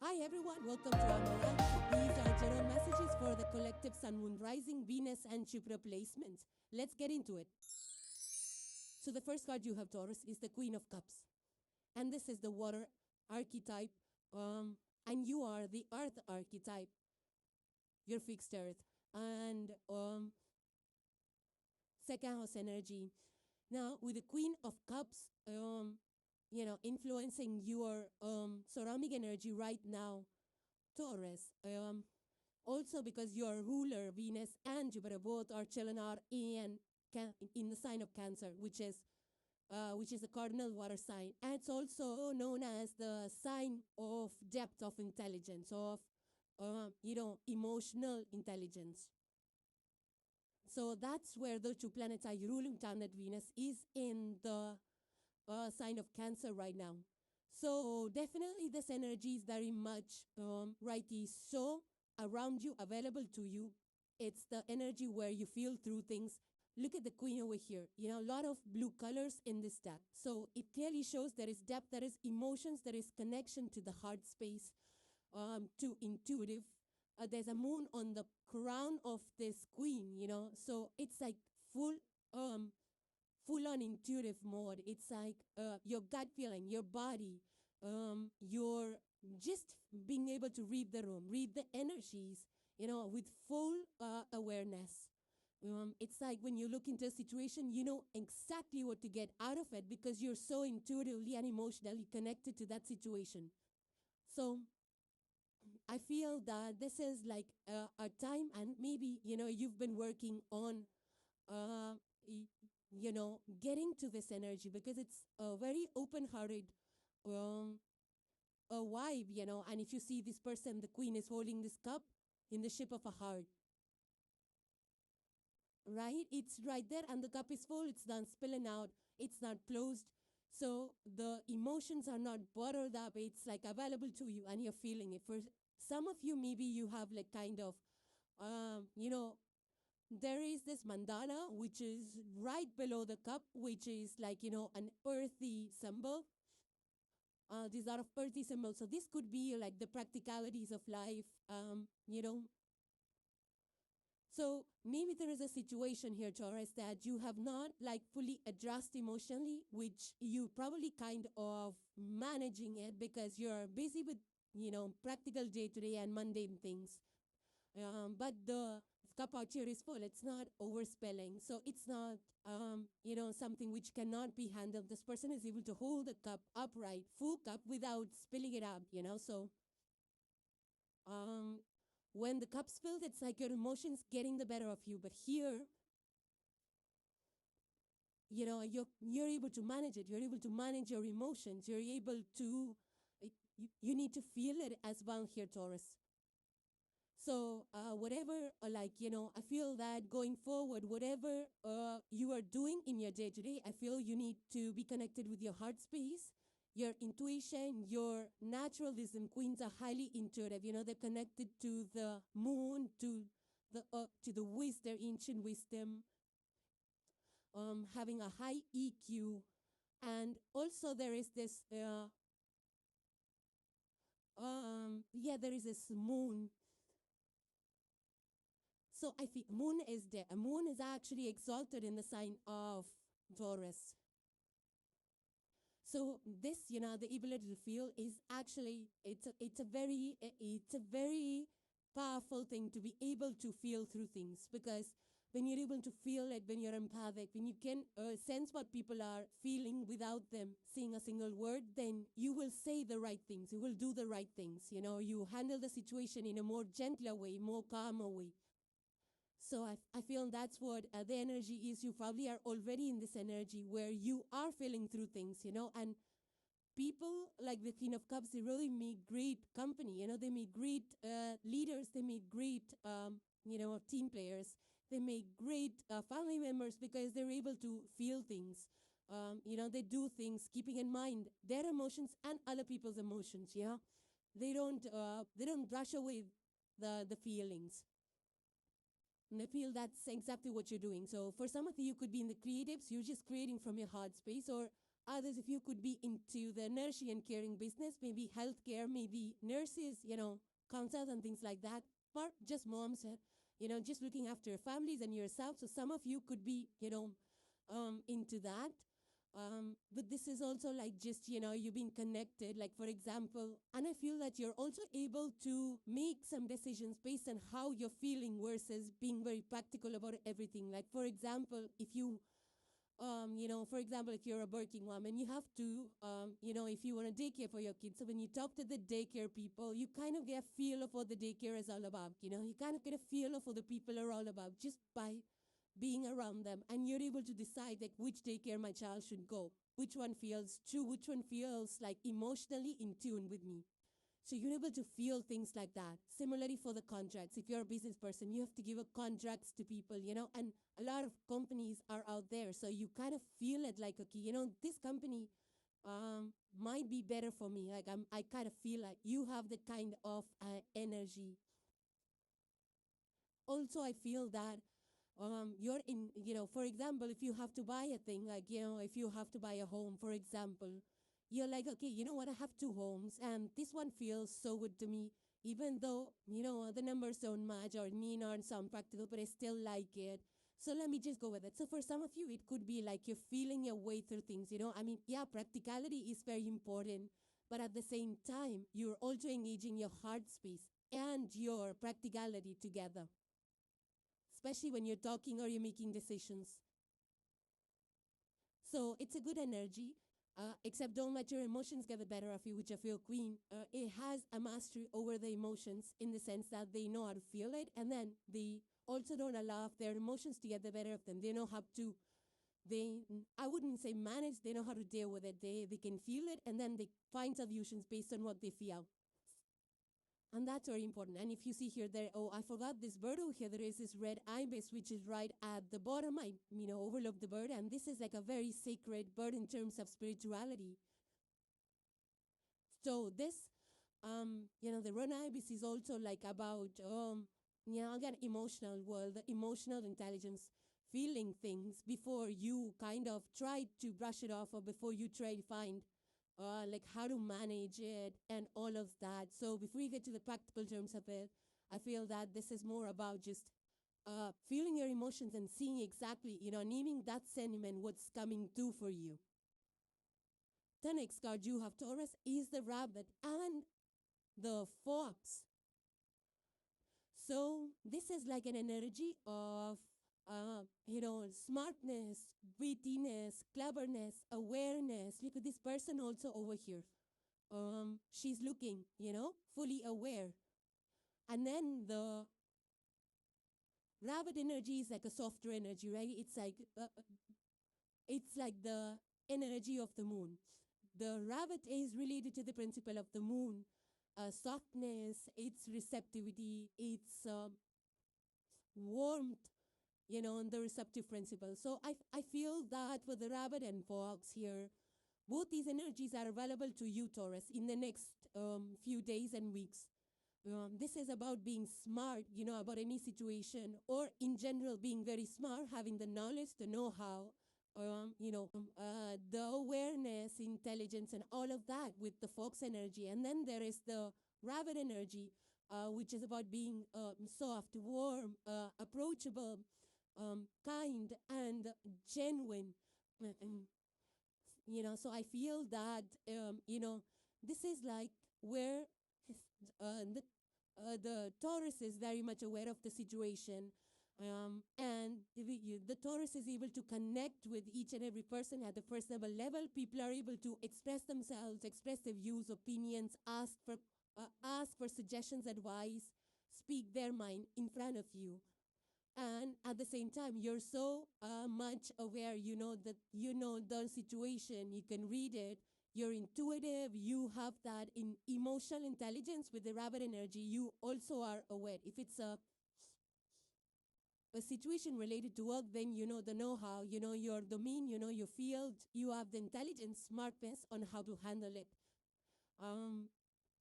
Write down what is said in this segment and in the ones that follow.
Hi everyone, welcome to Amaranth. These are general messages for the collective Sun, Moon, Rising, Venus and Jupiter placements. Let's get into it. So the first card you have, Taurus, is the Queen of Cups. And this is the water archetype. And you are the earth archetype. You're fixed earth. And second house energy. Now, with the Queen of Cups, influencing your surrounding energy right now, Taurus. Also because your ruler, Venus and Jupiter, both are chilling out in the sign of Cancer, which is the cardinal water sign. And it's also known as the sign of depth of intelligence, of emotional intelligence. So that's where the two planets are. Your ruling planet Venus is in the sign of Cancer right now. So definitely this energy is very much righty. So around you, available to you, it's the energy where you feel through things. Look at the Queen over here. A lot of blue colors in this deck. So it clearly shows there is depth, there is emotions, there is connection to the heart space, to intuitive. There's a moon on the crown of this Queen, So it's like full-on intuitive mode. It's like your gut feeling, your body, you're just being able to read the room, read the energies, with full awareness. It's like when you look into a situation, you know exactly what to get out of it because you're so intuitively and emotionally connected to that situation. So I feel that this is like a time, and maybe, you've been working on getting to this energy because it's a very open-hearted a vibe, and if you see this person, the Queen is holding this cup in the ship of a heart. Right? It's right there and the cup is full, it's not spilling out, it's not closed. So the emotions are not bottled up, it's like available to you and you're feeling it. For some of you, maybe you have like kind of, there is this mandala, which is right below the cup, which is like, an earthy symbol. These are of earthy symbols. So this could be like the practicalities of life, So maybe there is a situation here, Taurus, that you have not like fully addressed emotionally, which you probably kind of managing it because you're busy with, practical day-to-day and mundane things. But the cup out here is full. It's not overspilling. So it's not, something which cannot be handled. This person is able to hold the cup upright, full cup, without spilling it up, So when the cup's filled, it's like your emotions getting the better of you. But here, you're able to manage it. You're able to manage your emotions. You're able to, you need to feel it as well here, Taurus. So whatever, I feel that going forward, whatever you are doing in your day-to-day, I feel you need to be connected with your heart space, your intuition, your natural wisdom. Queens are highly intuitive. They're connected to the moon, to the wisdom, their ancient wisdom, having a high EQ. And also there is this, there is this moon. So I feel moon is there. A moon is actually exalted in the sign of Taurus. So this, the ability to feel is actually, it's a very powerful thing to be able to feel through things, because when you're able to feel it, when you're empathic, when you can sense what people are feeling without them saying a single word, then you will say the right things. You will do the right things. You handle the situation in a more gentler way, more calmer way. So I feel that's what the energy is. You probably are already in this energy where you are feeling through things, and people like the Queen of Cups, they really make great company. They make great leaders. They make great, team players. They make great family members because they're able to feel things. They do things keeping in mind their emotions and other people's emotions. They don't brush away the feelings. And I feel that's exactly what you're doing. So for some of you could be in the creatives, you're just creating from your heart space, or Others of you could be into the nursery and caring business, maybe healthcare, maybe nurses, consults and things like that. Or just moms, just looking after your families and yourself. So some of you could be, into that. But this is also like just, you being connected, like for example, and I feel that you're also able to make some decisions based on how you're feeling versus being very practical about everything. Like for example, if you, if you're a working mom and you have to, if you want a daycare for your kids, so when you talk to the daycare people, you kind of get a feel of what the daycare is all about. You kind of get a feel of what the people are all about just by being around them, and you're able to decide like which daycare my child should go, which one feels true, which one feels like emotionally in tune with me. So you're able to feel things like that. Similarly for the contracts, if you're a business person, you have to give a contracts to people, and a lot of companies are out there. So you kind of feel it like, okay, this company might be better for me. Like I kind of feel like you have that kind of energy. Also, I feel that you're in, for example, if you have to buy a thing, like, if you have to buy a home, for example, you're like, okay, you know what, I have two homes, and this one feels so good to me, even though, the numbers don't match or may not sound practical, but I still like it. So let me just go with it. So for some of you, it could be like you're feeling your way through things, I mean, yeah, practicality is very important, but at the same time, you're also engaging your heart space and your practicality together, especially when you're talking or you're making decisions. So it's a good energy, except don't let your emotions get the better of you, which I feel queen. It has a mastery over the emotions in the sense that they know how to feel it, and then they also don't allow their emotions to get the better of them. They know how to, I wouldn't say manage, they know how to deal with it. They can feel it, and then they find solutions based on what they feel. And that's very important. And if you see here, I forgot this bird over here. There is this red ibis, which is right at the bottom. I, overlook the bird. And this is like a very sacred bird in terms of spirituality. So this, the red ibis is also like about, again, emotional world, the emotional intelligence, feeling things before you kind of try to brush it off or before you try to find like how to manage it and all of that. So before you get to the practical terms of it, I feel that this is more about just feeling your emotions and seeing exactly, naming that sentiment, what's coming through for you. The next card you have, Taurus, is the rabbit and the fox. So this is like an energy of smartness, wittiness, cleverness, awareness. Look at this person also over here. She's looking, fully aware. And then the rabbit energy is like a softer energy, right? It's like the energy of the moon. The rabbit is related to the principle of the moon. Softness, its receptivity, its warmth, and the receptive principle. So I feel that for the rabbit and fox here, both these energies are available to you, Taurus, in the next few days and weeks. This is about being smart, about any situation, or in general being very smart, having the knowledge, the know-how, the awareness, intelligence, and all of that with the fox energy. And then there is the rabbit energy, which is about being soft, warm, approachable, kind, and genuine. So I feel that, this is like where the Taurus is very much aware of the situation. And the Taurus is able to connect with each and every person at the personal level. People are able to express themselves, express their views, opinions, ask for suggestions, advice, speak their mind in front of you. And at the same time, you're so much aware, that the situation, you can read it, you're intuitive, you have that in emotional intelligence with the rabbit energy. You also are aware. If it's a situation related to work, then you know the know-how, your domain, your field, you have the intelligence, smartness on how to handle it.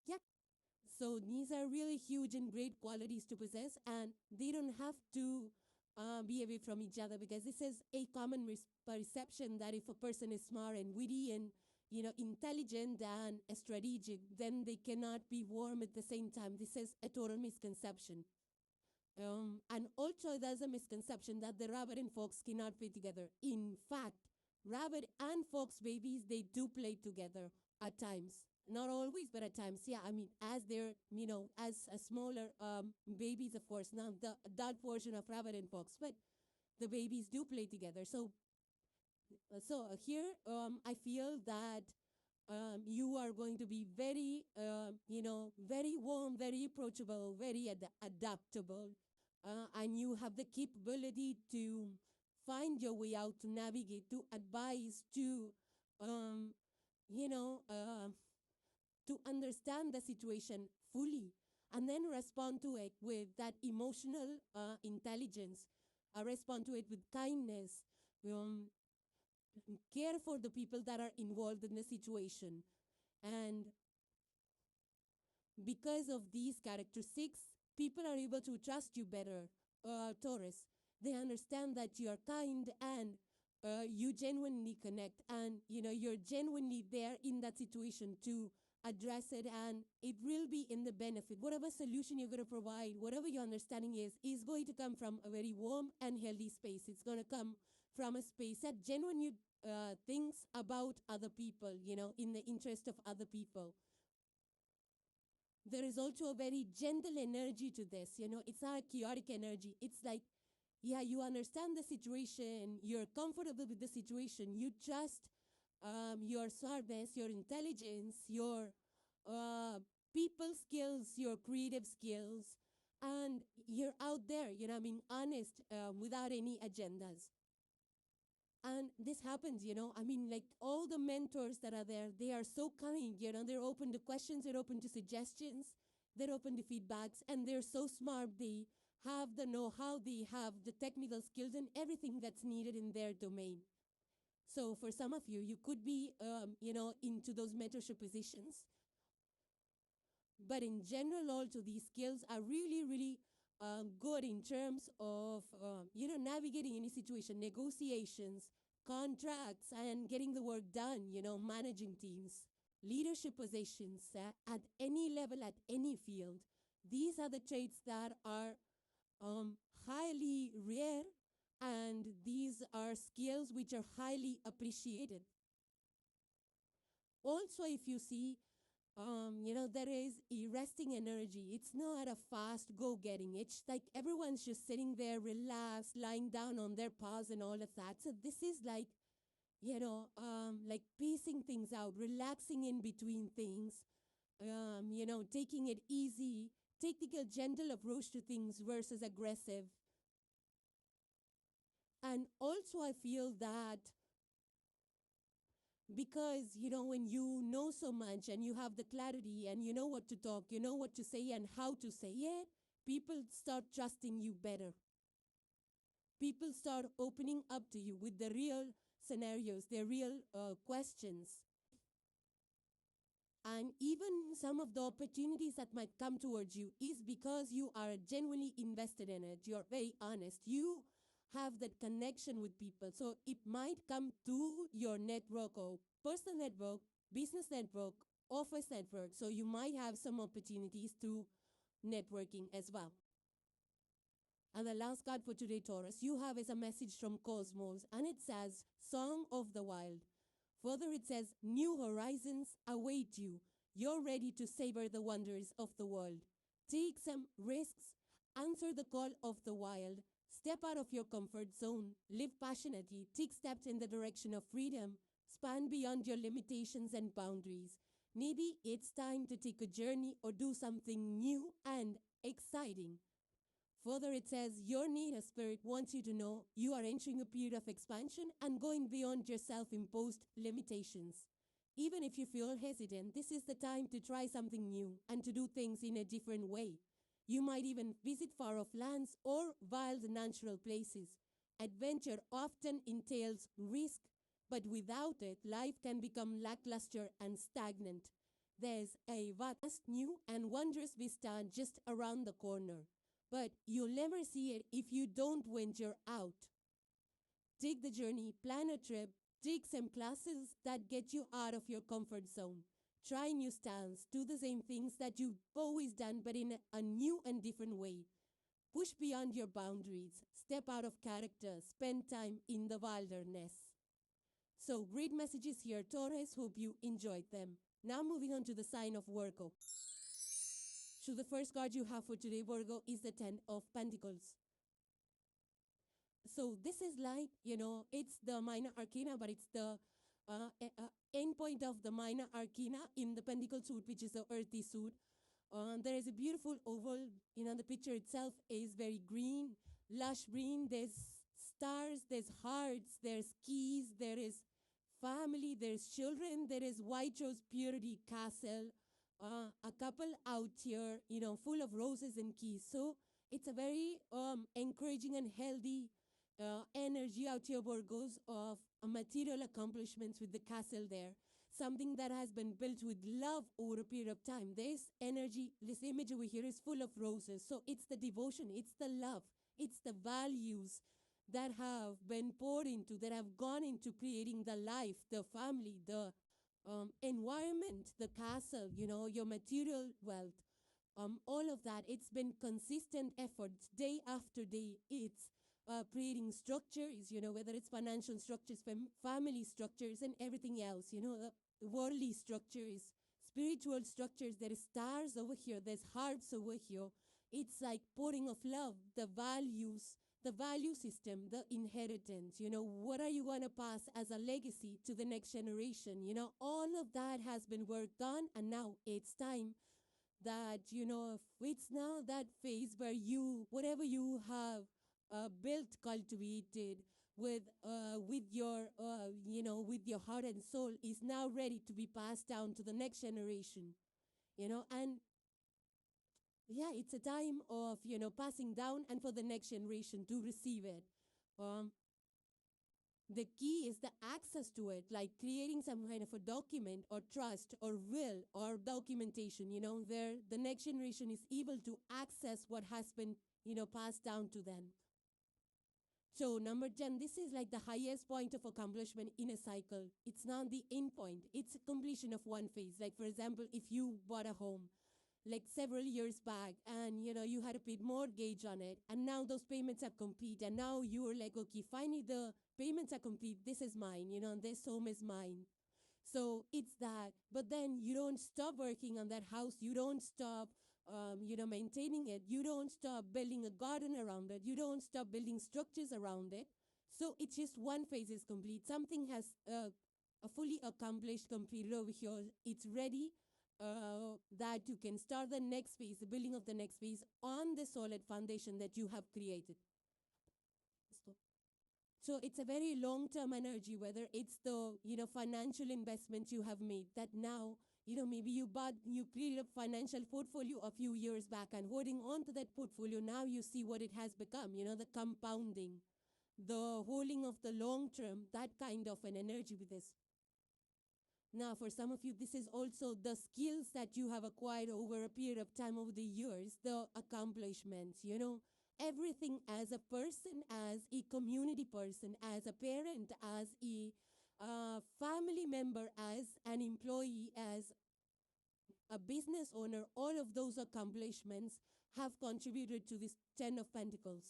Yeah. So these are really huge and great qualities to possess, and they don't have to be away from each other, because this is a common perception that if a person is smart and witty and intelligent and strategic, then they cannot be warm at the same time. This is a total misconception. And also there's a misconception that the rabbit and fox cannot play together. In fact, rabbit and fox babies, they do play together at times. Not always, but at times. Yeah, I mean, as they're, as a smaller babies, of course, not the adult version of rabbit and fox, but the babies do play together. So here, I feel that you are going to be very, very warm, very approachable, very adaptable, and you have the capability to find your way out, to navigate, to advise, to, to understand the situation fully, and then respond to it with that emotional intelligence, respond to it with kindness, care for the people that are involved in the situation. And because of these characteristics, people are able to trust you better, Taurus. They understand that you are kind and you genuinely connect, and you're genuinely there in that situation to address it, and it will be in the benefit. Whatever solution you're going to provide, whatever your understanding is going to come from a very warm and healthy space. It's going to come from a space that genuinely thinks about other people, in the interest of other people. There is also a very gentle energy to this, it's not a chaotic energy. It's like, yeah, you understand the situation, you're comfortable with the situation, you trust your smartness, your intelligence, your people skills, your creative skills, and you're out there, being honest without any agendas. And this happens, like all the mentors that are there, they are so kind, they're open to questions, they're open to suggestions, they're open to feedbacks, and they're so smart. They have the know-how, they have the technical skills and everything that's needed in their domain. So for some of you, you could be, into those mentorship positions. But in general, also, these skills are really, really good in terms of, navigating any situation, negotiations, contracts, and getting the work done, managing teams, leadership positions at any level, at any field. These are the traits that are highly rare, and these are skills which are highly appreciated. Also, if you see, there is a resting energy. It's not a fast go-getting. It's like everyone's just sitting there, relaxed, lying down on their paws and all of that. So this is like, like pacing things out, relaxing in between things, taking it easy, taking a gentle approach to things versus aggressive. And also I feel that because, when you know so much and you have the clarity and you know what to talk, you know what to say and how to say it, people start trusting you better. People start opening up to you with the real scenarios, their real questions. And even some of the opportunities that might come towards you is because you are genuinely invested in it. You're very honest. You have that connection with people. So it might come through your network or personal network, business network, office network. So you might have some opportunities through networking as well. And the last card for today, Taurus, you have is a message from Cosmos, and it says, Song of the Wild. Further, it says, new horizons await you. You're ready to savor the wonders of the world. Take some risks, answer the call of the wild, step out of your comfort zone, live passionately, take steps in the direction of freedom, span beyond your limitations and boundaries. Maybe it's time to take a journey or do something new and exciting. Further, it says, your native spirit wants you to know you are entering a period of expansion and going beyond your self-imposed limitations. Even if you feel hesitant, this is the time to try something new and to do things in a different way. You might even visit far-off lands or wild natural places. Adventure often entails risk, but without it, life can become lackluster and stagnant. There's a vast, new, and wondrous vista just around the corner. but you'll never see it if you don't venture out. Take the journey, plan a trip, take some classes that get you out of your comfort zone. Try new styles, do the same things that you've always done, but in a new and different way. Push beyond your boundaries, step out of character, spend time in the wilderness. So, great messages here, Taurus. Hope you enjoyed them. Now, moving on to the sign of Virgo. So, the first card you have for today, Virgo, is the Ten of Pentacles. So, this is like, it's the minor arcana, but it's the end point of the minor arcana in the Pentacle suit, which is the earthy suit. There is a beautiful oval. The picture itself is very green, lush green. There's stars, there's hearts, there's keys, there is family, there's children, there is white rose purity castle, a couple out here, full of roses and keys. So it's a very encouraging and healthy energy out here, Virgos, of material accomplishments with the castle there. Something that has been built with love over a period of time. This energy, this image over here is full of roses. So it's the devotion, it's the love, it's the values that have been poured into, that have gone into creating the life, the family, the environment, the castle, your material wealth. All of that, it's been consistent efforts day after day. It's creating structures, whether it's financial structures, family structures, and everything else, worldly structures, spiritual structures. There is stars over here, there's harps over here. It's like pouring of love, the values, the value system, the inheritance, what are you going to pass as a legacy to the next generation? All of that has been worked on, and now it's time that, it's now that phase where whatever you have built, cultivated with your heart and soul is now ready to be passed down to the next generation, and yeah, it's a time of, passing down and for the next generation to receive it. The key is the access to it, like creating some kind of a document or trust or will or documentation, where the next generation is able to access what has been, passed down to them. So number 10, this is like the highest point of accomplishment in a cycle. It's not the end point. It's a completion of one phase. Like, for example, if you bought a home like several years back and, you had to pay mortgage on it, and now those payments are complete, and now you're like, okay, finally the payments are complete. This is mine, and this home is mine. So it's that. But then you don't stop working on that house. You don't stop maintaining it. You don't stop building a garden around it. You don't stop building structures around it. So it's just one phase is complete. Something has a fully accomplished, completed over here. It's ready that you can start the next phase, the building of the next phase on the solid foundation that you have created. So it's a very long-term energy, whether it's the, financial investment you have made that now, maybe you created a financial portfolio a few years back, and holding on to that portfolio, now you see what it has become, the compounding, the holding of the long term, that kind of an energy with this. Now, for some of you, this is also the skills that you have acquired over a period of time, over the years, the accomplishments, everything as a person, as a community person, as a parent, as a family member, as an employee, as a business owner. All of those accomplishments have contributed to this 10 of Pentacles.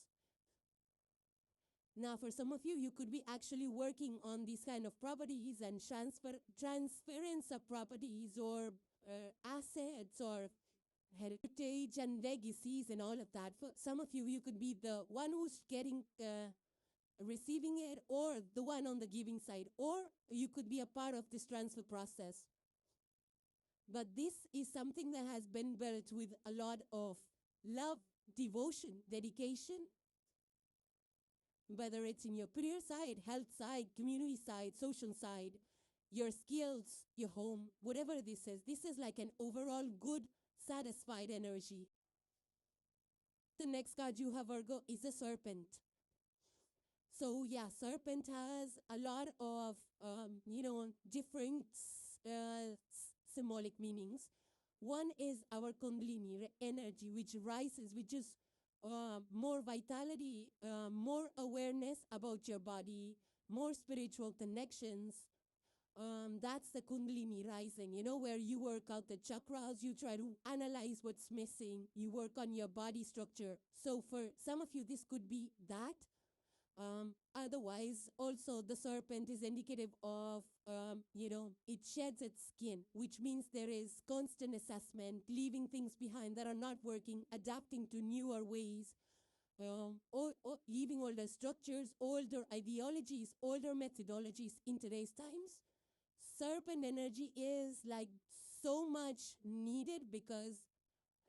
Now, for some of you, you could be actually working on these kind of properties and transference of properties or assets or heritage and legacies and all of that. For some of you, you could be the one who's receiving it, or the one on the giving side, or you could be a part of this transfer process. But this is something that has been built with a lot of love, devotion, dedication, whether it's in your career side, health side, community side, social side, your skills, your home, whatever this is like an overall good, satisfied energy. The next card you have, Virgo, is the Serpent. So yeah, Serpent has a lot of, different symbolic meanings. One is our Kundalini energy, which rises, which just more vitality, more awareness about your body, more spiritual connections. That's the Kundalini rising, where you work out the chakras, you try to analyze what's missing, you work on your body structure. So for some of you, this could be that. Otherwise, also the serpent is indicative of, it sheds its skin, which means there is constant assessment, leaving things behind that are not working, adapting to newer ways, or leaving older structures, older ideologies, older methodologies in today's times. Serpent energy is like so much needed because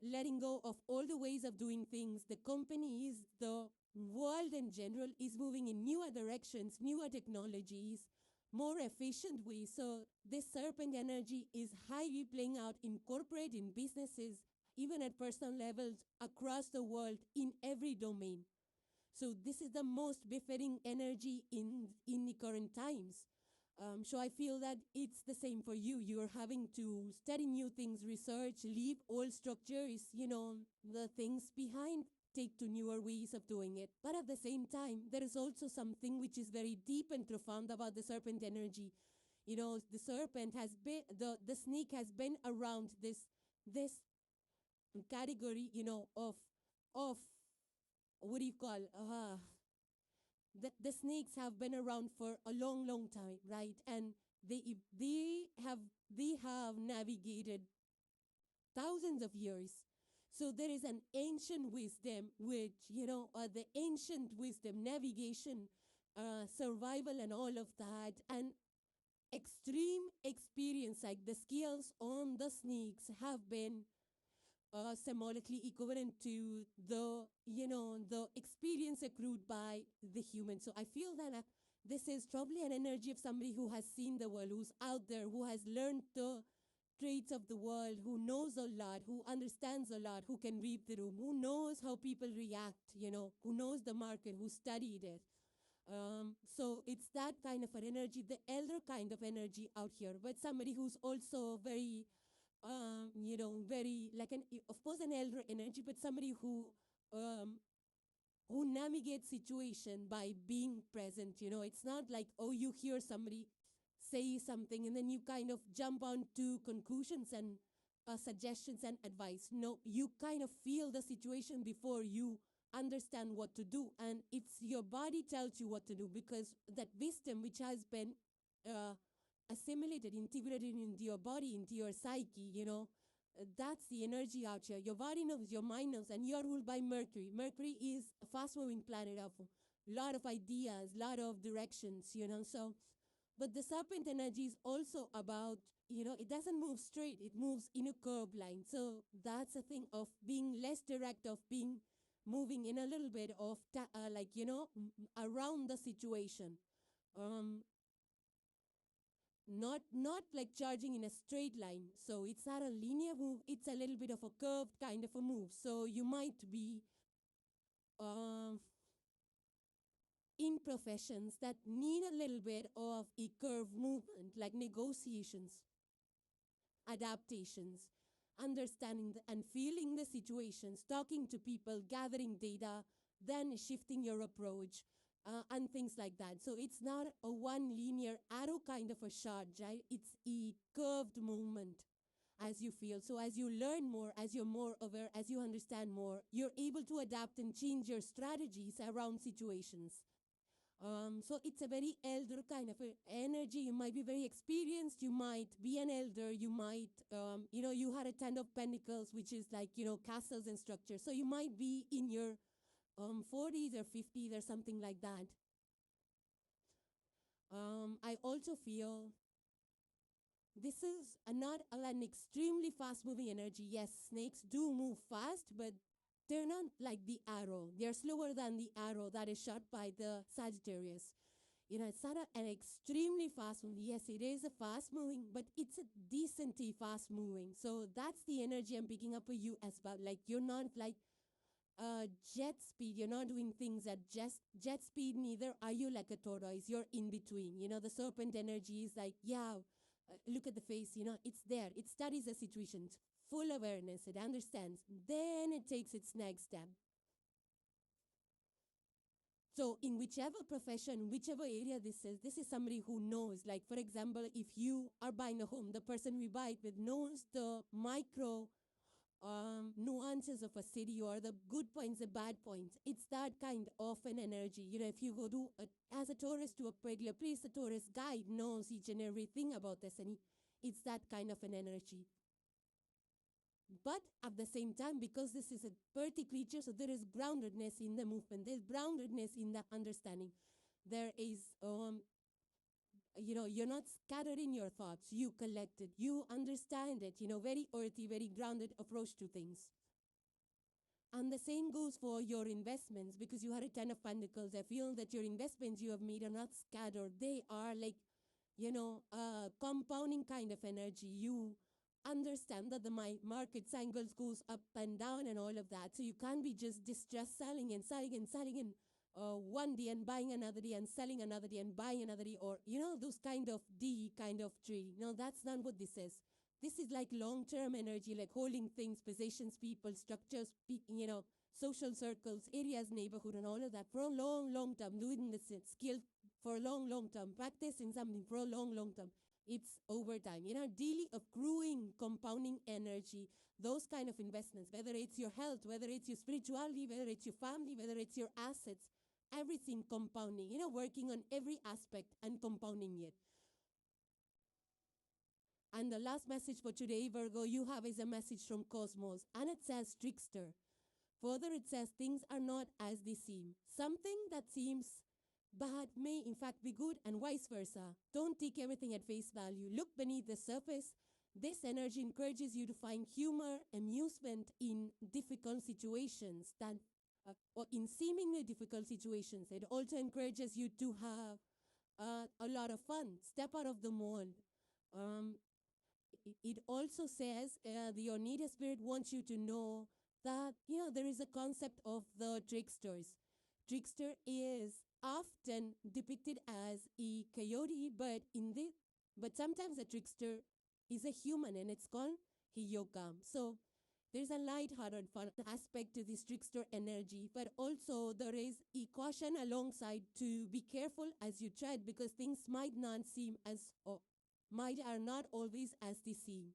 letting go of all the ways of doing things, the companies, the world in general is moving in newer directions, newer technologies, more efficient ways. So this serpent energy is highly playing out in corporate, in businesses, even at personal levels across the world in every domain. So this is the most befitting energy in the current times. So I feel that it's the same for you. You're having to study new things, research, leave old structures, the things behind, take to newer ways of doing it. But at the same time, there is also something which is very deep and profound about the serpent energy. The serpent has been, the snake has been around this category, of what do you call, the snakes have been around for a long, long time, right? And they have navigated thousands of years. So there is an ancient wisdom, which, the ancient wisdom, navigation, survival and all of that, and extreme experience, like the scales on the snakes have been symbolically equivalent to the experience accrued by the human. So I feel that this is probably an energy of somebody who has seen the world, who's out there, who has learned the traits of the world, who knows a lot, who understands a lot, who can read the room, who knows how people react, who knows the market, who studied it. So it's that kind of an energy, the elder kind of energy out here, but somebody who's also very very like of course an elder energy, but somebody who navigates situation by being present. It's not like, oh, you hear somebody say something and then you kind of jump on to conclusions and suggestions and advice. No, you kind of feel the situation before you understand what to do, and it's your body tells you what to do, because that wisdom which has been assimilated, integrated into your body, into your psyche, that's the energy out here. Your body knows, your mind knows, and you're ruled by Mercury. Mercury is a fast-moving planet of a lot of ideas, lot of directions, so. But the serpent energy is also about, it doesn't move straight, it moves in a curved line. So that's a thing of being less direct, of being moving in a little bit of, around the situation. Not like charging in a straight line. So it's not a linear move, it's a little bit of a curved kind of a move. So you might be in professions that need a little bit of a curved movement, like negotiations, adaptations, understanding and feeling the situations, talking to people, gathering data, then shifting your approach, and things like that. So it's not a one linear arrow kind of a shot, right? It's a curved movement as you feel. So as you learn more, as you're more aware, as you understand more, you're able to adapt and change your strategies around situations. So it's a very elder kind of energy. You might be very experienced. You might be an elder. You might, you had a 10 of Pentacles, which is like, castles and structures. So you might be in your 40s or 50s or something like that. I also feel this is not an extremely fast-moving energy. Yes, snakes do move fast, but they're not like the arrow. They're slower than the arrow that is shot by the Sagittarius. It's not an extremely fast-moving. Yes, it is a fast-moving, but it's a decently fast-moving. So that's the energy I'm picking up for you as well. Like, you're not like jet speed. You're not doing things at jet speed, neither are you like a tortoise. You're in between. The serpent energy is like, look at the face, it's there. It studies the situations, full awareness, it understands. Then it takes its next step. So in whichever profession, whichever area this is somebody who knows. Like, for example, if you are buying a home, the person we buy it with knows the micro nuances of a city, or the good points, the bad points. It's that kind of an energy. If you go to, as a tourist to a particular place, the tourist guide knows each and everything about this, and it's that kind of an energy. But at the same time, because this is a earthy creature, so there is groundedness in the movement. There's groundedness in the understanding. There is, you're not scattered in your thoughts. You collect it. You understand it. Very earthy, very grounded approach to things. And the same goes for your investments, because you had a 10 of Pentacles. I feel that your investments you have made are not scattered. They are like, compounding kind of energy. You understand that the market cycles goes up and down and all of that. So you can't be just distressed selling and selling and selling in one day and buying another day and selling another day and buying another day, or, those kind of D kind of tree. No, that's not what this is. This is like long-term energy, like holding things, possessions, people, structures, social circles, areas, neighborhood, and all of that for a long, long term. Doing this skill for a long, long term. Practicing something for a long, long term. It's over time. Daily accruing, compounding energy, those kind of investments, whether it's your health, whether it's your spirituality, whether it's your family, whether it's your assets, everything compounding, working on every aspect and compounding it. And the last message for today, Virgo, you have is a message from Cosmos, and it says trickster. Further, it says things are not as they seem. Something that seems bad may in fact be good, and vice versa. Don't take everything at face value. Look beneath the surface. This energy encourages you to find humor, amusement in difficult situations, or in seemingly difficult situations. It also encourages you to have a lot of fun. Step out of the mold. It also says your native spirit wants you to know that there is a concept of the tricksters. Trickster is often depicted as a coyote, but sometimes a trickster is a human, and it's called Hiyokam. So there's a light-hearted fun aspect to this trickster energy, but also there is a caution alongside to be careful as you tread, because things might not seem as, or are not always as they seem.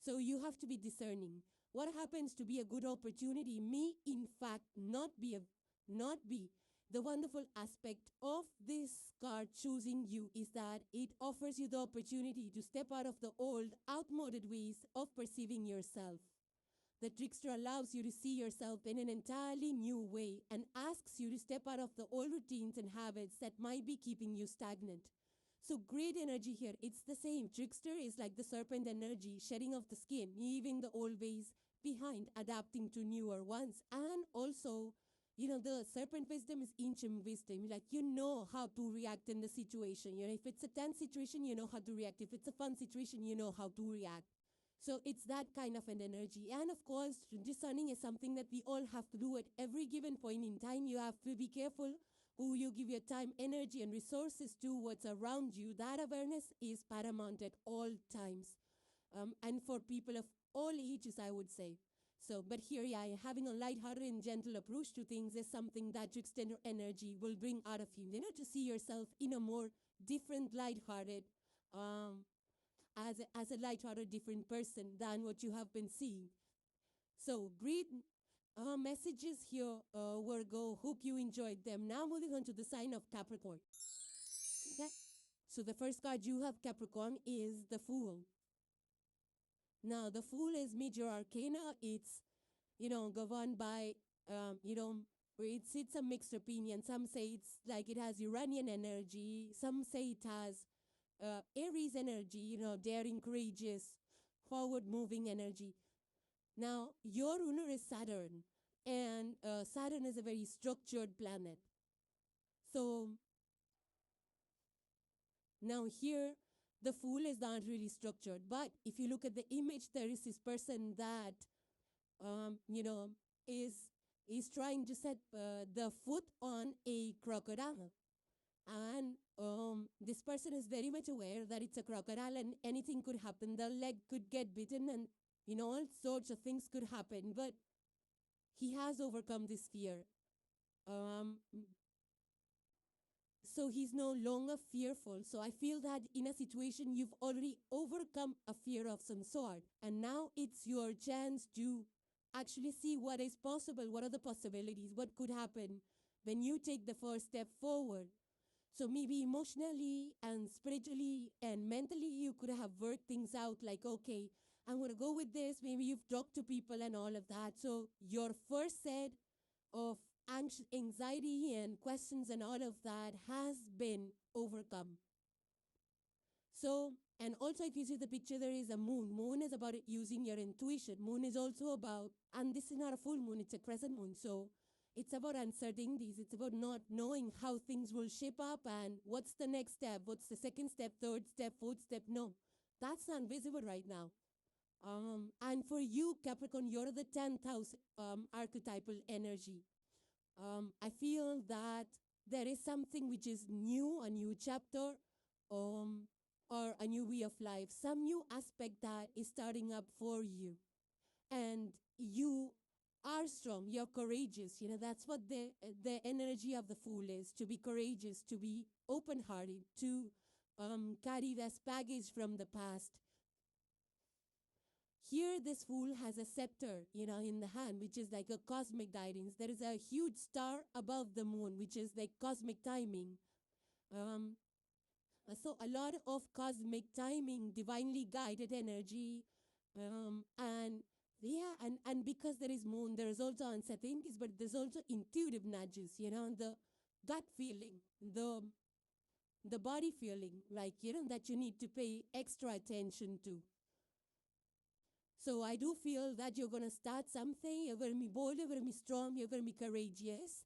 So you have to be discerning. What happens to be a good opportunity may in fact not be. The wonderful aspect of this card choosing you is that it offers you the opportunity to step out of the old, outmoded ways of perceiving yourself. The trickster allows you to see yourself in an entirely new way and asks you to step out of the old routines and habits that might be keeping you stagnant. So great energy here. It's the same. Trickster is like the serpent energy, shedding off the skin, leaving the old ways behind, adapting to newer ones. And also, the serpent wisdom is ancient wisdom. Like, how to react in the situation. If it's a tense situation, you know how to react. If it's a fun situation, you know how to react. So it's that kind of an energy. And of course, discerning is something that we all have to do at every given point in time. You have to be careful who you give your time, energy, and resources to, what's around you. That awareness is paramount at all times. And for people of all ages, I would say. So, but here, having a lighthearted and gentle approach to things is something that trickster energy will bring out of you. To see yourself in a more different, lighthearted, as a lighthearted, different person than what you have been seeing. So, great messages here, Virgo. Hope you enjoyed them. Now, moving on to the sign of Capricorn. Okay. So, the first card you have, Capricorn, is the Fool. Now, the Fool is major arcana. It's, governed by, it's a mixed opinion. Some say it's like it has Uranian energy. Some say it has Aries energy, daring, courageous, forward-moving energy. Now, your ruler is Saturn, and Saturn is a very structured planet. So, now here, the Fool is not really structured. But if you look at the image, there is this person that, is trying to set the foot on a crocodile. And this person is very much aware that it's a crocodile and anything could happen. The leg could get bitten and, all sorts of things could happen. But he has overcome this fear. So he's no longer fearful. So I feel that in a situation you've already overcome a fear of some sort. And now it's your chance to actually see what is possible, what are the possibilities, what could happen when you take the first step forward. So maybe emotionally and spiritually and mentally you could have worked things out like, okay, I'm going to go with this. Maybe you've talked to people and all of that. So your first set of anxiety and questions and all of that has been overcome. So, and also if you see the picture, there is a moon. Moon is about using your intuition. Moon is also about, and this is not a full moon, it's a crescent moon. So it's about uncertainties. It's about not knowing how things will shape up and what's the next step, what's the second step, third step, fourth step. No, that's not visible right now. And for you, Capricorn, you're the 10th house archetypal energy. I feel that there is something which is new, a new chapter, or a new way of life, some new aspect that is starting up for you. And you are strong, you're courageous. You know, that's what the energy of the Fool is, to be courageous, to be open-hearted, to carry this baggage from the past. Here, this Fool has a scepter, you know, in the hand, which is like a cosmic guidance. There is a huge star above the moon, which is like cosmic timing. So a lot of cosmic timing, divinely guided energy, and yeah, and because there is moon, there is also uncertainties, but there's also intuitive nudges, you know, the gut feeling, the body feeling, like, you know, that you need to pay extra attention to. So I do feel that you're going to start something, you're going to be bold, you're going to be strong, you're going to be courageous,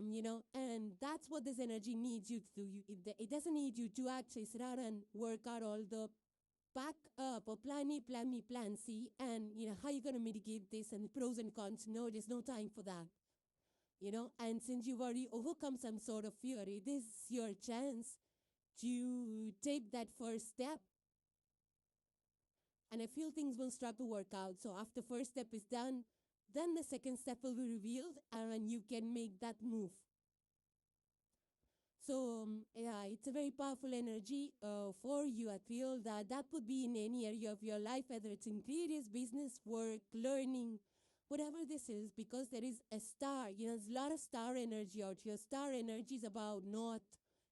you know, and that's what this energy needs you to do. It doesn't need you to actually sit out and work out all the back up or plan C, and, you know, how you're going to mitigate this and the pros and cons. No, there's no time for that, you know, and since you've already overcome some sort of fear, it is your chance to take that first step. And I feel things will start to work out. So after first step is done, then the second step will be revealed and you can make that move. So yeah, it's a very powerful energy for you. I feel that that would be in any area of your life, whether it's in creatives, business, work, learning, whatever this is, because there is a star. You know, there's a lot of star energy out here. Star energy is about North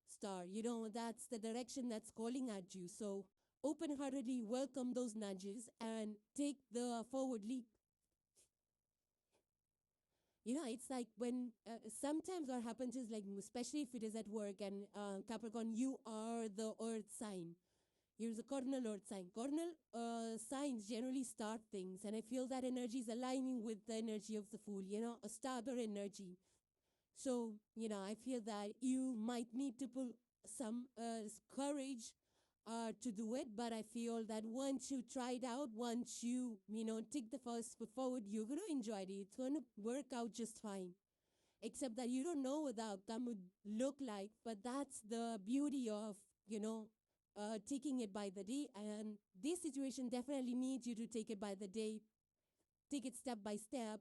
Star. You know, that's the direction that's calling at you. So open-heartedly welcome those nudges and take the forward leap. You know, it's like when sometimes what happens is, like, especially if it is at work and Capricorn, you are the earth sign. You're the cardinal earth sign. Cardinal signs generally start things, and I feel that energy is aligning with the energy of the Fool, you know, a starter energy. So, you know, I feel that you might need to pull some courage to do it, but I feel that once you try it out, once you know, take the first foot forward, you're going to enjoy it. It's going to work out just fine. Except that you don't know what the outcome would look like, but that's the beauty of, you know, taking it by the day. And this situation definitely needs you to take it by the day. Take it step by step.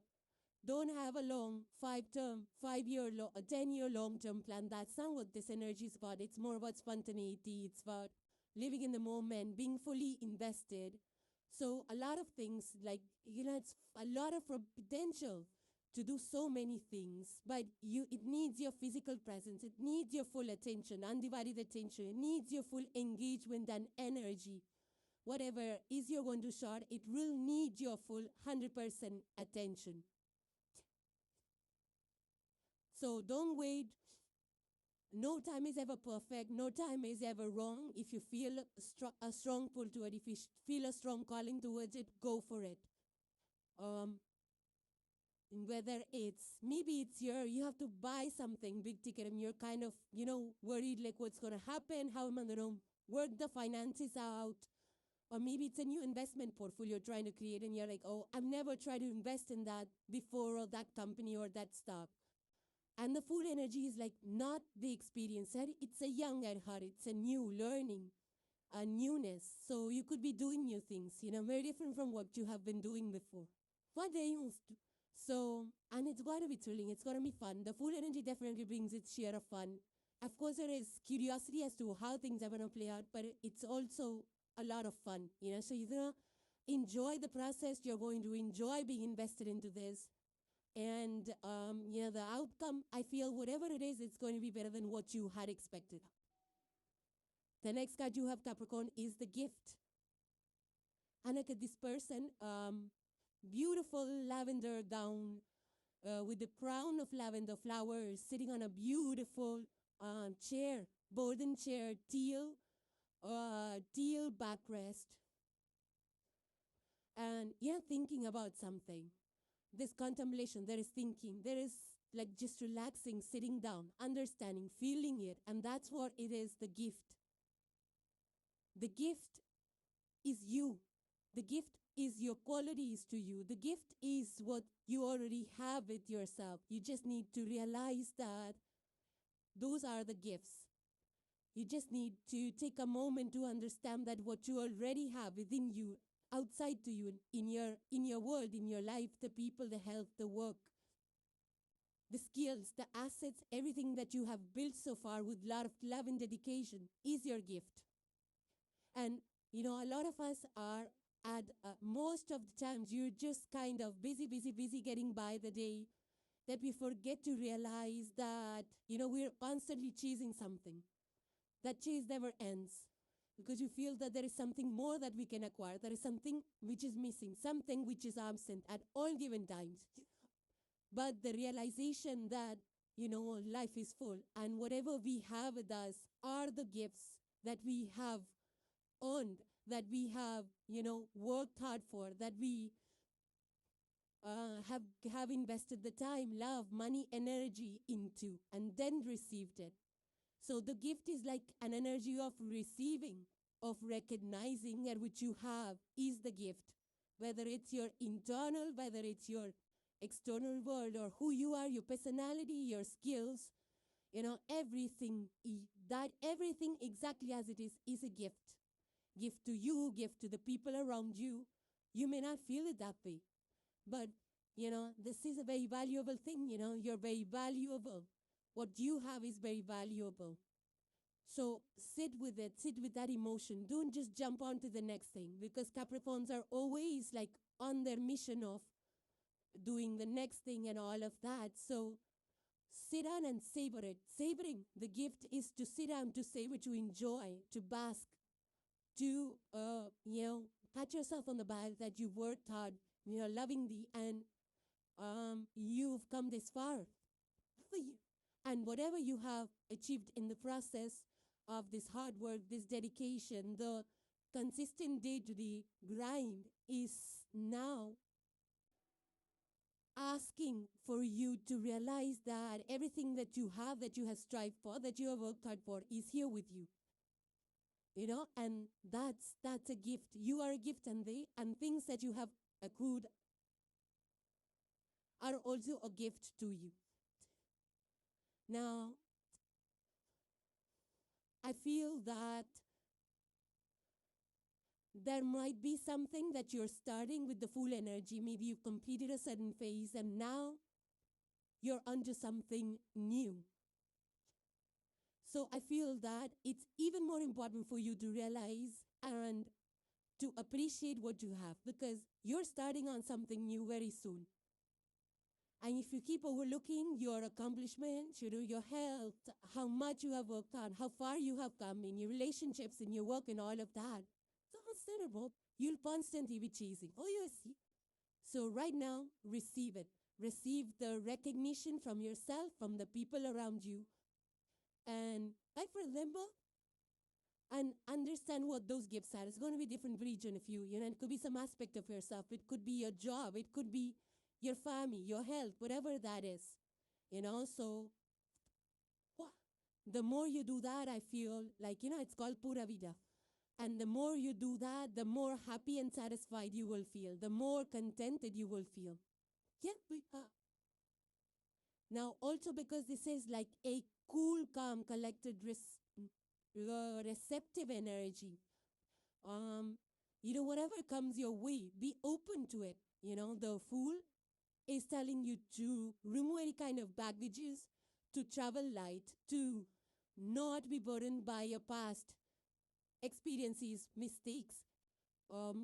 Don't have a long 5-year, 10-year long-term plan. That's not what this energy is about. It's more about spontaneity. It's about living in the moment, being fully invested. So a lot of things, like, you know, it's a lot of potential to do so many things, but it needs your physical presence. It needs your full attention, undivided attention. It needs your full engagement and energy. Whatever is you're going to shot, it will need your full 100% attention. So don't wait. No time is ever perfect. No time is ever wrong. If you feel a strong pull to it, if you feel a strong calling towards it, go for it. Whether maybe it's you have to buy something big ticket and you're kind of, you know, worried, like, what's going to happen? How am I going to work the finances out? Or maybe it's a new investment portfolio you're trying to create and you're like, oh, I've never tried to invest in that before, or that company or that stock. And the Fool energy is like not the experience. It's a young at heart. It's a new learning, a newness. So you could be doing new things, you know, very different from what you have been doing before. What they used to. So, and it's going to be thrilling. It's going to be fun. The Fool energy definitely brings its share of fun. Of course, there is curiosity as to how things are going to play out, but it's also a lot of fun, So you're going to enjoy the process. You're going to enjoy being invested into this. And, the outcome, I feel whatever it is, it's going to be better than what you had expected. The next card you have, Capricorn, is the gift. And look at this person, beautiful lavender gown with the crown of lavender flowers, sitting on a beautiful chair, golden chair, teal backrest. And thinking about something. This contemplation, there is thinking, there is like just relaxing, sitting down, understanding, feeling it. And that's what it is, the gift. The gift is you. The gift is your qualities to you. The gift is what you already have with yourself. You just need to realize that those are the gifts. You just need to take a moment to understand that what you already have within you, outside to you, in your world, in your life, the people, the health, the work, the skills, the assets, everything that you have built so far with a lot of love and dedication is your gift. And, a lot of us are at most of the times, you're just kind of busy getting by the day, that we forget to realize that, we're constantly chasing something. That chase never ends. Because you feel that there is something more that we can acquire. There is something which is missing, something which is absent at all given times. But the realization that, life is full, and whatever we have with us are the gifts that we have earned, that we have, worked hard for, that we have invested the time, love, money, energy into, and then received it. So the gift is like an energy of receiving, of recognizing that which you have is the gift. Whether it's your internal, whether it's your external world, or who you are, your personality, your skills, everything exactly as it is a gift. Gift to you, gift to the people around you. You may not feel it that way. But, this is a very valuable thing, You're very valuable. What you have is very valuable. So sit with it, sit with that emotion. Don't just jump on to the next thing, because Capricorns are always like on their mission of doing the next thing and all of that. So sit down and savor it. Savoring the gift is to sit down, to savor, to enjoy, to bask, to, pat yourself on the back that you worked hard, lovingly, and you've come this far. And whatever you have achieved in the process of this hard work, this dedication, the consistent day-to-day grind is now asking for you to realize that everything that you have strived for, that you have worked hard for, is here with you. And that's a gift. You are a gift, and things that you have accrued are also a gift to you. Now, I feel that there might be something that you're starting with the full energy. Maybe you've completed a certain phase and now you're onto something new. So I feel that it's even more important for you to realize and to appreciate what you have, because you're starting on something new very soon. And if you keep overlooking your accomplishments, your health, how much you have worked on, how far you have come in your relationships, in your work, and all of that, it's understandable. You'll constantly be chasing. Oh, you see. So right now, receive it. Receive the recognition from yourself, from the people around you, and remember and understand what those gifts are. It's going to be different for each one of you. It could be some aspect of yourself. It could be your job. It could be your family, your health, whatever that is. So the more you do that, I feel like, it's called pura vida. And the more you do that, the more happy and satisfied you will feel, the more contented you will feel. Yeah, we are. Now, also because this is like a cool, calm, collected, receptive energy. Whatever comes your way, be open to it. The Fool is telling you to remove any kind of baggages, to travel light, to not be burdened by your past experiences, mistakes,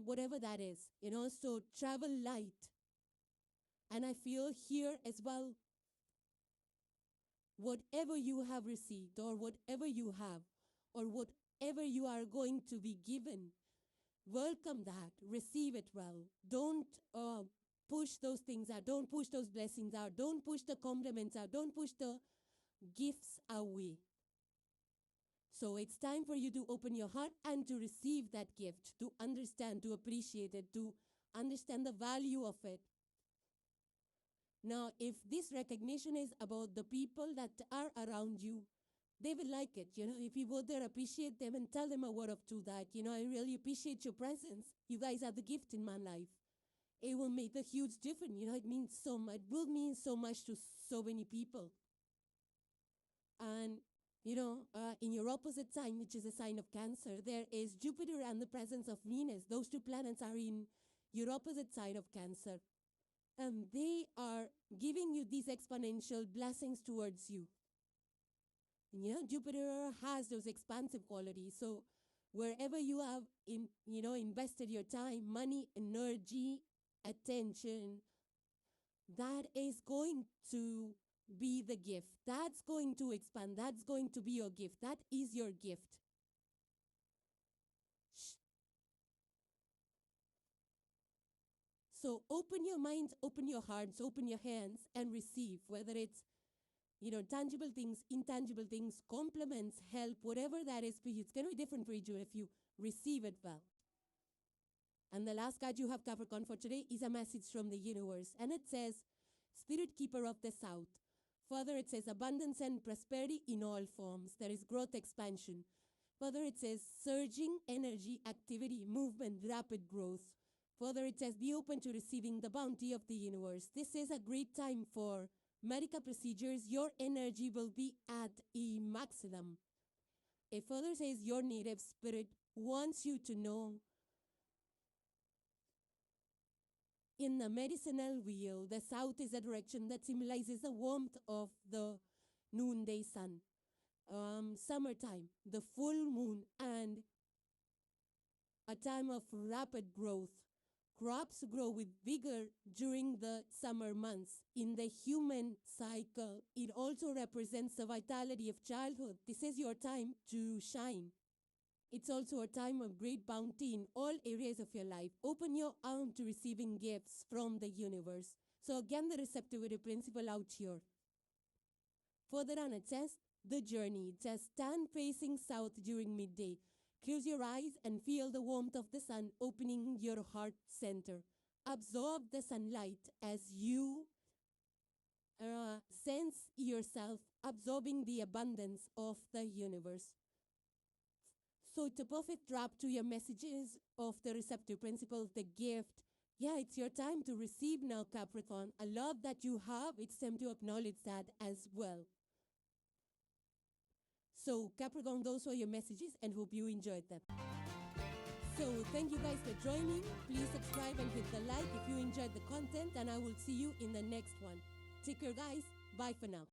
whatever that is, so travel light. And I feel here as well, whatever you have received or whatever you have or whatever you are going to be given, welcome that, receive it well. Don't push those things out, don't push those blessings out, don't push the compliments out, don't push the gifts away. So it's time for you to open your heart and to receive that gift, to understand, to appreciate it, to understand the value of it. Now, if this recognition is about the people that are around you, they will like it. If you go there, appreciate them and tell them a word of truth that, I really appreciate your presence. You guys are the gift in my life. It will make a huge difference. It means so much. It will mean so much to so many people. And, in your opposite sign, which is a sign of Cancer, there is Jupiter and the presence of Venus. Those two planets are in your opposite side of Cancer. And they are giving you these exponential blessings towards you. And, Jupiter has those expansive qualities. So wherever you have invested your time, money, energy, attention, that is going to be the gift. That's going to expand. That's going to be your gift. That is your gift. So open your minds, open your hearts, open your hands, and receive, whether it's, tangible things, intangible things, compliments, help, whatever that is for you. It's going to be different for each of you if you receive it well. And the last card you have, Capricorn, for today is a message from the universe. And it says, Spirit Keeper of the South. Further, it says, abundance and prosperity in all forms. There is growth, expansion. Further, it says, surging energy, activity, movement, rapid growth. Further, it says, be open to receiving the bounty of the universe. This is a great time for medical procedures. Your energy will be at a maximum. It further says, your native spirit wants you to know, in the medicinal wheel, the south is a direction that symbolizes the warmth of the noonday sun. Summertime, the full moon, and a time of rapid growth. Crops grow with vigor during the summer months. In the human cycle, it also represents the vitality of childhood. This is your time to shine. It's also a time of great bounty in all areas of your life. Open your arm to receiving gifts from the universe. So again, the receptivity principle out here. Further on, it says, the journey. It says, stand facing south during midday. Close your eyes and feel the warmth of the sun opening your heart center. Absorb the sunlight as you sense yourself absorbing the abundance of the universe. So it's a perfect wrap to your messages of the receptive principle, the gift. Yeah, it's your time to receive now, Capricorn. A love that you have, it's time to acknowledge that as well. So, Capricorn, those were your messages and hope you enjoyed them. So, thank you guys for joining. Please subscribe and hit the like if you enjoyed the content, and I will see you in the next one. Take care, guys. Bye for now.